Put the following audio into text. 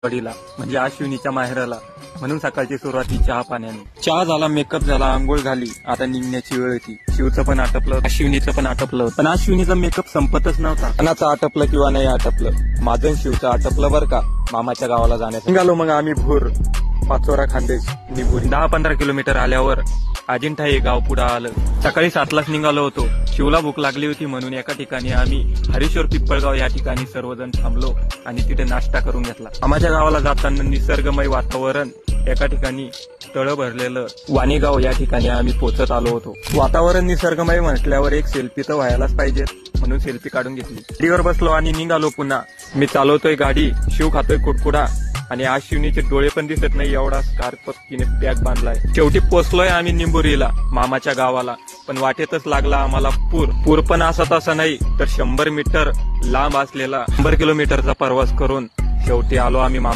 वडीला म्हणजे अश्विनीच्या माहेराला, म्हणून सकाळची सुरुवात ही चहा पाण्याने. चहा झाला, मेकअप झाला, आंघोळ झाली, आता निघण्याची वेळ होती. शिवचं पण आटपलं, अश्विनीचं पण आटपलं, पण अश्विनीचा मेकअप संपतच नव्हता. कोणाचं आटपलं किंवा नाही आटपलं, माझं आणि शिवचं आटपलं बरं का. मामाच्या गावाला जाण्याचं निघालो मग आम्ही भोर, पाचोरा, खानदेश, निबुरी. 10-15 किलोमीटर आल्यावर अजिंठा हे गाव पुढे आलं. सकाळी 7लाच निघालो होतो. शिवला भूक लागली होती म्हणून एका ठिकाणी आम्ही हरीश्वर पिप्पळगाव या ठिकाणी सर्वजण थांबलो आणि तिथे नाश्ता करून घेतला. आम्हाच्या गावाला जाताना निसर्गमय वातावरण, एका ठिकाणी तळं भरलेलं वाणीगाव या ठिकाणी आम्ही पोहोचत आलो होतो. वातावरण निसर्गमय म्हटल्यावर एक सेल्फी तर व्हायलाच पाहिजे, म्हणून सेल्फी काढून घेतली. गाडीवर बसलो आणि निघालो पुन्हा. मी चालवतोय गाडी, शिव खातोय कुडकुडा आणि अश्विनीचे डोळे पण दिसत नाही एवढा स्कार्फ तिने बॅग बांधलाय. शेवटी पोचलोय आम्ही निंबुरीला, मामाच्या गावाला. पण वाटेतच लागला आम्हाला पूर पण असा तसा नाही तर 100 मीटर लांब असलेला 100 किलोमीटरचा प्रवास करून शेवटी आलो आम्ही